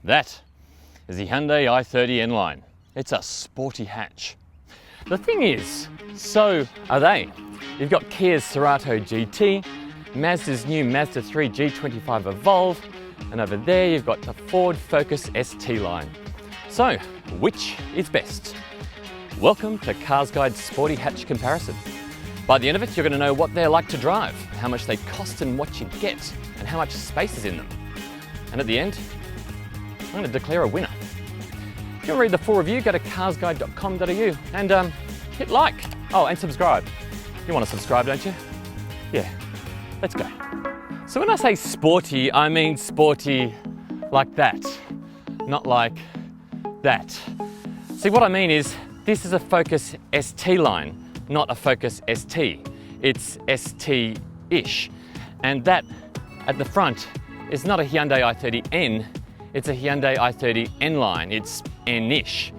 That is the Hyundai i30 N-Line. It's a sporty hatch. The thing is, so are they. You've got Kia's Cerato GT, Mazda's new Mazda3 G25 Evolve, and over there you've got the Ford Focus ST line. So, which is best? Welcome to CarsGuide's sporty hatch comparison. By the end of it, you're going to know what they're like to drive, how much they cost and what you get, and how much space is in them. And at the end, I'm going to declare a winner. If you want to read the full review, go to carsguide.com.au and hit like. Oh, and subscribe. You want to subscribe, don't you? Yeah, let's go. So when I say sporty, I mean sporty like that, not like that. See, what I mean is this is a Focus ST line, not a Focus ST. It's ST-ish. And that at the front is not a Hyundai i30N, it's a Hyundai i30 N-Line. It's N-ish.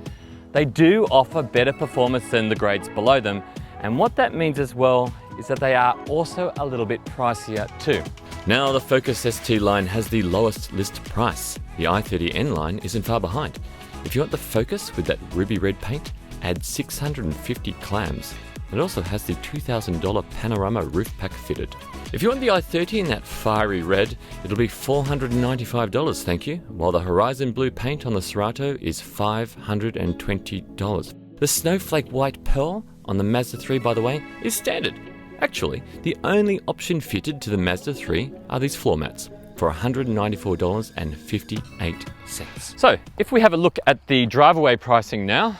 They do offer better performance than the grades below them, and what that means as well is that they are also a little bit pricier too. Now the Focus ST line has the lowest list price. The i30 N-Line isn't far behind. If you want the Focus with that ruby red paint, add 650 clams. It also has the $2,000 panorama roof pack fitted. If you want the i30 in that fiery red, it'll be $495, thank you, while the horizon blue paint on the Cerato is $520. The snowflake white pearl on the Mazda 3, by the way, is standard. Actually, the only option fitted to the Mazda 3 are these floor mats for $194.58. So, if we have a look at the drive-away pricing now,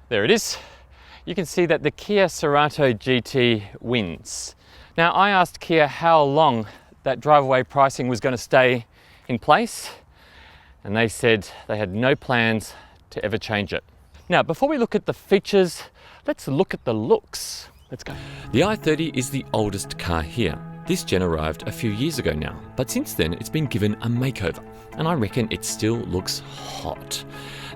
there it is. You can see that the Kia Cerato GT wins. Now, I asked Kia how long that drive-away pricing was going to stay in place, and they said they had no plans to ever change it. Now, before we look at the features, let's look at the looks. Let's go. The i30 is the oldest car here. This gen arrived a few years ago now, but since then it's been given a makeover, and I reckon it still looks hot.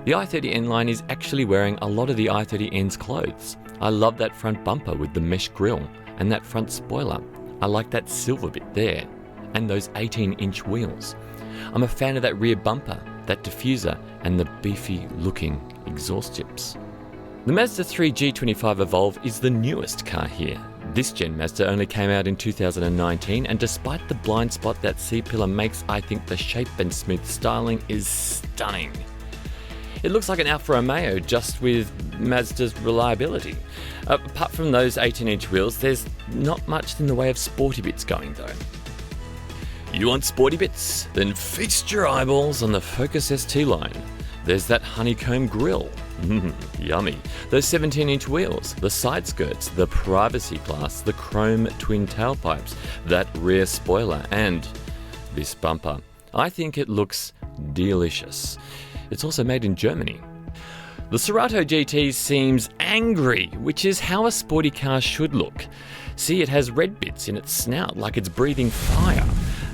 The i30 N-Line is actually wearing a lot of the i30N's clothes. I love that front bumper with the mesh grille and that front spoiler. I like that silver bit there and those 18-inch wheels. I'm a fan of that rear bumper, that diffuser and the beefy looking exhaust tips. The Mazda3 G25 Evolve is the newest car here. This gen Mazda only came out in 2019, and despite the blind spot that C-pillar makes, I think the shape and smooth styling is stunning. It looks like an Alfa Romeo, just with Mazda's reliability. Apart from those 18-inch wheels, there's not much in the way of sporty bits going though. You want sporty bits? Then feast your eyeballs on the Focus ST line. There's that honeycomb grille. Yummy. Those 17-inch wheels, the side skirts, the privacy glass, the chrome twin tailpipes, that rear spoiler, and this bumper. I think it looks delicious. It's also made in Germany. The Cerato GT seems angry, which is how a sporty car should look. See, it has red bits in its snout, like it's breathing fire.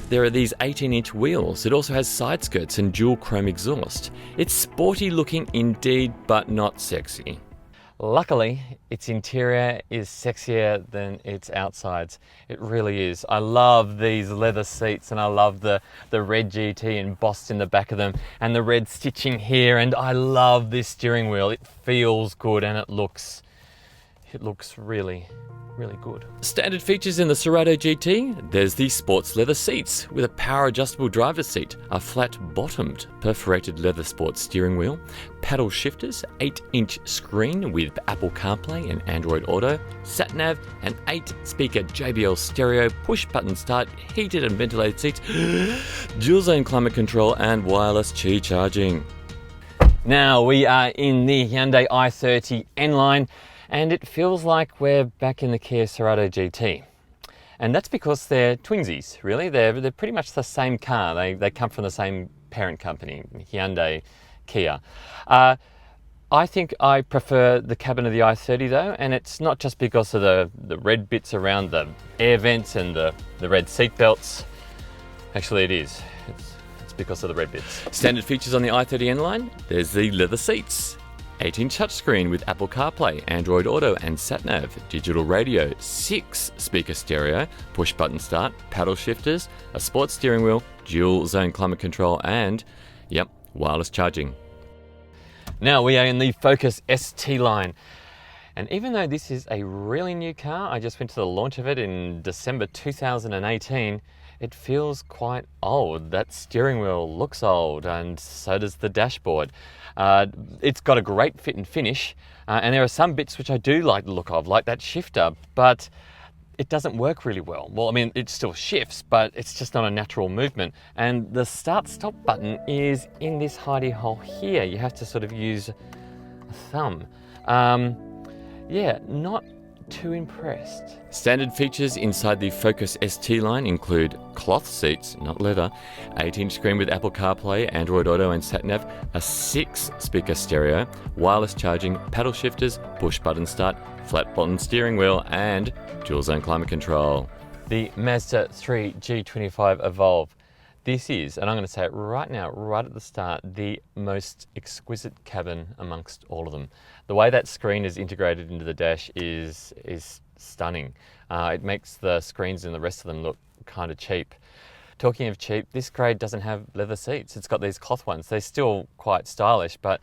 There are these 18-inch wheels. It also has side skirts and dual chrome exhaust. It's sporty looking indeed, but not sexy. Luckily, its interior is sexier than its outsides. It really is. I love these leather seats, and I love the red GT embossed in the back of them and the red stitching here, and I love this steering wheel. It feels good and it looks really good. Standard features in the Cerato GT, there's the sports leather seats with a power adjustable driver's seat, a flat bottomed perforated leather sports steering wheel, paddle shifters, 8-inch screen with Apple CarPlay and Android Auto, sat-nav, an 8-speaker JBL stereo, push button start, heated and ventilated seats, dual zone climate control and wireless Qi charging. Now we are in the Hyundai i30 N-Line, and it feels like we're back in the Kia Cerato GT. And that's because they're twinsies, really. They're pretty much the same car. They come from the same parent company, Hyundai, Kia. I think I prefer the cabin of the i30 though, and it's not just because of the red bits around the air vents and the red seat belts. Actually it is. It's because of the red bits. Standard features on the i30 N-Line, there's the leather seats. 18-inch touchscreen with Apple CarPlay, Android Auto and sat-nav, digital radio, 6-speaker stereo, push-button start, paddle shifters, a sports steering wheel, dual zone climate control, and, yep, wireless charging. Now we are in the Focus ST line. And even though this is a really new car, I just went to the launch of it in December 2018, it feels quite old. That steering wheel looks old, and so does the dashboard. It's got a great fit and finish, and there are some bits which I do like the look of, like that shifter, but it doesn't work really well. Well, I mean, it still shifts, but it's just not a natural movement. And the start-stop button is in this hidey hole here. You have to sort of use a thumb. Yeah, not too impressed. Standard features inside the Focus ST line include cloth seats, not leather, 8-inch screen with Apple CarPlay, Android Auto and SatNav, a 6-speaker stereo, wireless charging, paddle shifters, push button start, flat bottom steering wheel, and dual zone climate control. The Mazda3 G25 Evolve. This is, and I'm going to say it right now, right at the start, the most exquisite cabin amongst all of them. The way that screen is integrated into the dash is stunning. It makes the screens in the rest of them look kind of cheap. Talking of cheap, this grade doesn't have leather seats. It's got these cloth ones. They're still quite stylish, but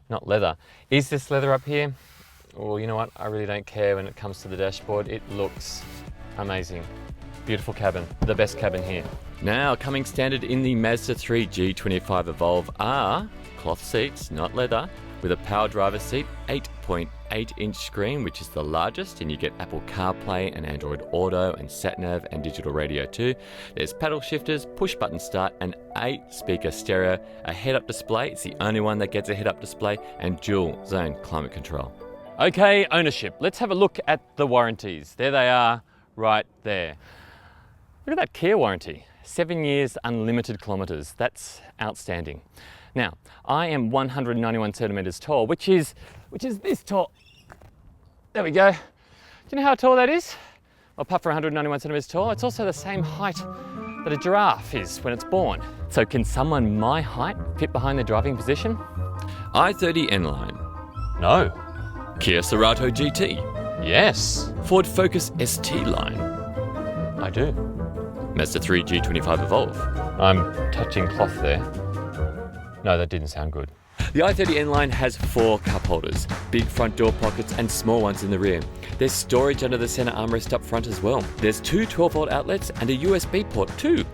not leather. Is this leather up here? Well, you know what? I really don't care when it comes to the dashboard. It looks amazing. Beautiful cabin, the best cabin here. Now, coming standard in the Mazda3 G25 Evolve are cloth seats, not leather, with a power driver seat, 8.8-inch screen, which is the largest, and you get Apple CarPlay and Android Auto and SatNav and digital radio too. There's paddle shifters, push button start, an 8-speaker stereo, a head-up display, it's the only one that gets a head-up display, and dual zone climate control. Okay, ownership. Let's have a look at the warranties. There they are, right there. Look at that Kia warranty. 7 years, unlimited kilometers. That's outstanding. Now, I am 191 centimeters tall, which is this tall. There we go. Do you know how tall that is? Well, apart from 191 centimeters tall, it's also the same height that a giraffe is when it's born. So can someone my height fit behind the driving position? i30 N-Line. No. Kia Cerato GT. Yes. Ford Focus ST line. I do. Mazda3 G25 Evolve. I'm touching cloth there. No, that didn't sound good. The i30 N-Line has 4 cup holders, big front door pockets and small ones in the rear. There's storage under the center armrest up front as well. There's 2 12-volt outlets and a USB port too.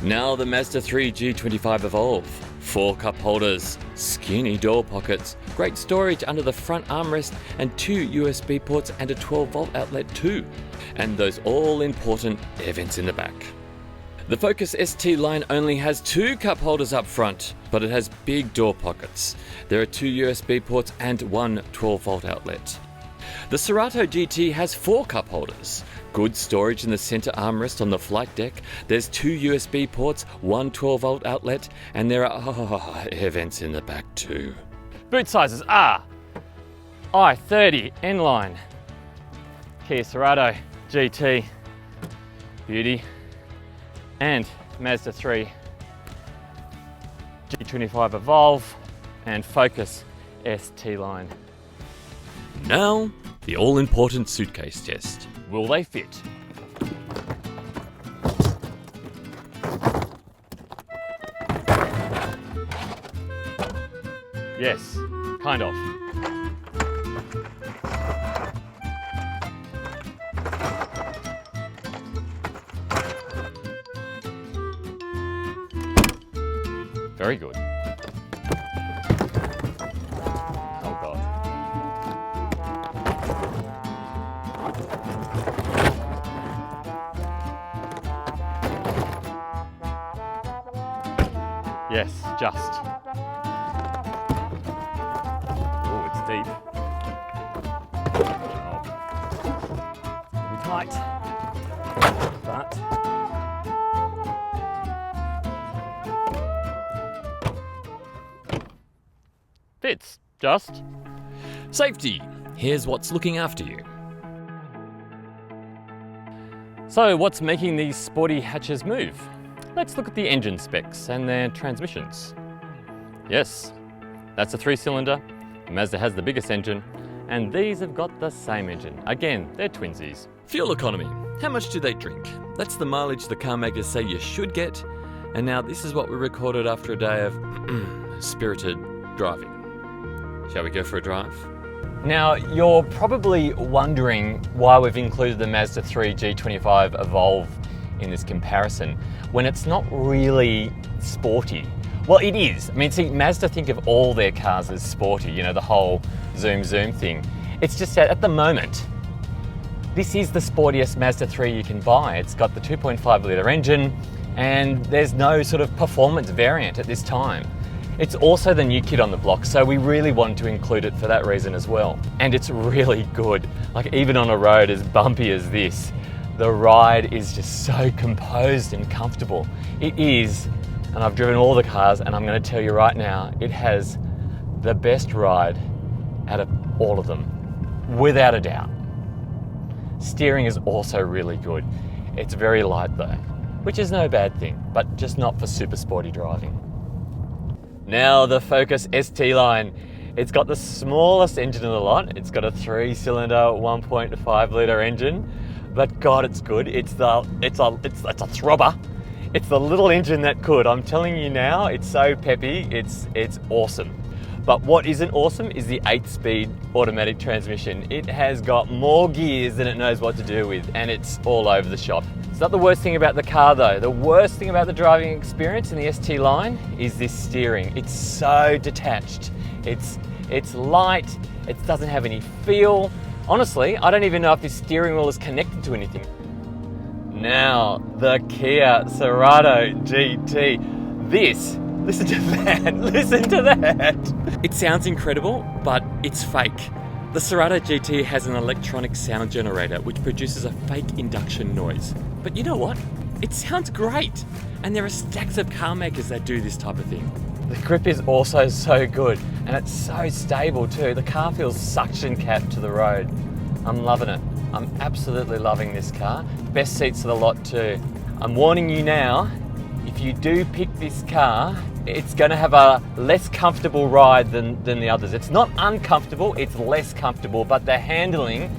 Now the Mazda3 G25 Evolve. 4 cup holders, skinny door pockets, great storage under the front armrest and 2 USB ports and a 12-volt outlet too. And those all-important air vents in the back. The Focus ST line only has 2 cup holders up front, but it has big door pockets. There are 2 USB ports and 1 12-volt outlet. The Cerato GT has 4 cup holders. Good storage in the center armrest on the flight deck. There's 2 USB ports, 1 12-volt outlet, and there are air vents in the back too. Boot sizes are i30 N-Line, Kia Cerato GT, beauty, and Mazda3 G25 Evolve and Focus ST line. Now, the all-important suitcase test. Will they fit? Yes, kind of. Very good. Oh God. Yes, just. Oh, it's deep. Oh. It'll be tight. But fits, just. Safety. Here's what's looking after you. So what's making these sporty hatches move? Let's look at the engine specs and their transmissions. Yes, that's a 3-cylinder. Mazda has the biggest engine, and these have got the same engine. Again, they're twinsies. Fuel economy. How much do they drink? That's the mileage the car makers say you should get, And now this is what we recorded after a day of spirited driving. Shall we go for a drive? Now, you're probably wondering why we've included the Mazda3 G25 Evolve in this comparison, when it's not really sporty. Well, it is. I mean, see, Mazda think of all their cars as sporty, you know, the whole zoom thing. It's just that at the moment, this is the sportiest Mazda 3 you can buy. It's got the 2.5 litre engine, and there's no sort of performance variant at this time. It's also the new kid on the block, so we really wanted to include it for that reason as well. And it's really good. Like, even on a road as bumpy as this, the ride is just so composed and comfortable. It is, and I've driven all the cars, and I'm going to tell you right now, it has the best ride out of all of them, without a doubt. Steering is also really good. It's very light though, which is no bad thing, but just not for super sporty driving. Now the Focus ST line. It's got the smallest engine in the lot. It's got a 3-cylinder, 1.5 litre engine, but God, it's good. It's a throbber. It's the little engine that could. I'm telling you now, it's so peppy. It's awesome. But what isn't awesome is the 8-speed automatic transmission. It has got more gears than it knows what to do with, and it's all over the shop. It's not the worst thing about the car though. The worst thing about the driving experience in the ST line is this steering. It's so detached. It's light, it doesn't have any feel. Honestly, I don't even know if this steering wheel is connected to anything. Now, the Kia Cerato GT. This, listen to that, listen to that. It sounds incredible, but it's fake. The Cerato GT has an electronic sound generator which produces a fake induction noise. But you know what? It sounds great. And there are stacks of car makers that do this type of thing. The grip is also so good, and it's so stable too. The car feels suction capped to the road. I'm loving it. I'm absolutely loving this car. Best seats of the lot too. I'm warning you now, if you do pick this car, it's going to have a less comfortable ride than the others. It's not uncomfortable, it's less comfortable, but the handling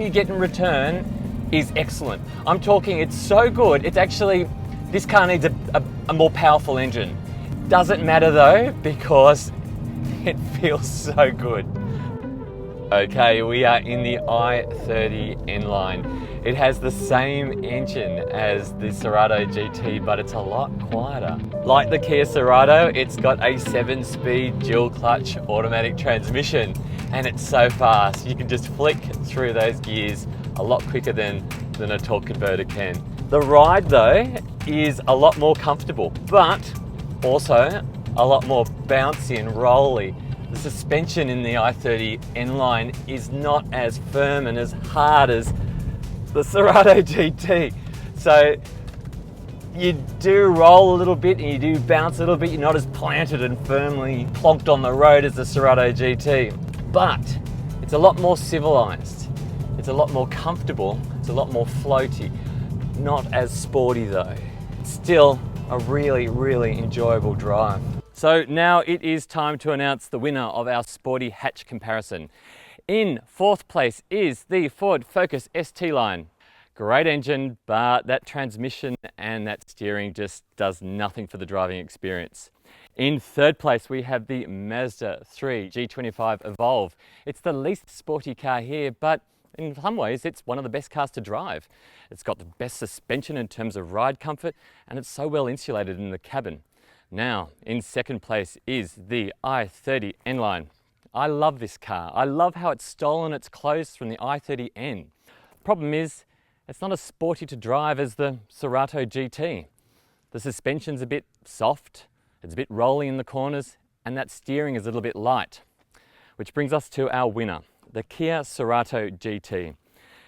you get in return is excellent. I'm talking, it's so good, it's actually, this car needs a more powerful engine. Doesn't matter though, because it feels so good. Okay, we are in the i30 N-Line. It has the same engine as the Cerato GT, but it's a lot quieter. Like the Kia Cerato, it's got a 7-speed dual clutch automatic transmission, and it's so fast. You can just flick through those gears a lot quicker than a torque converter can. The ride though is a lot more comfortable, but also a lot more bouncy and rolly. The suspension in the i30 N-Line is not as firm and as hard as the Cerato GT. So you do roll a little bit and you do bounce a little bit. You're not as planted and firmly plonked on the road as the Cerato GT, but it's a lot more civilized. It's a lot more comfortable. It's a lot more floaty. Not as sporty though. Still a really, really enjoyable drive. So now it is time to announce the winner of our sporty hatch comparison. In fourth place is the Ford Focus ST line. Great engine, but that transmission and that steering just does nothing for the driving experience. In third place, we have the Mazda3 G25 Evolve. It's the least sporty car here, but in some ways, it's one of the best cars to drive. It's got the best suspension in terms of ride comfort, and it's so well insulated in the cabin. Now, in second place is the i30 N-Line. I love this car. I love how it's stolen its clothes from the i30N. Problem is, it's not as sporty to drive as the Cerato GT. The suspension's a bit soft, it's a bit rolly in the corners, and that steering is a little bit light. Which brings us to our winner, the Kia Cerato GT.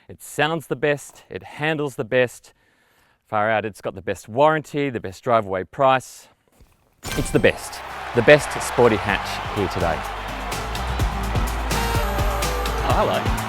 It sounds the best, it handles the best. Far out, it's got the best warranty, the best drive-away price. It's the best sporty hatch here today. Hello.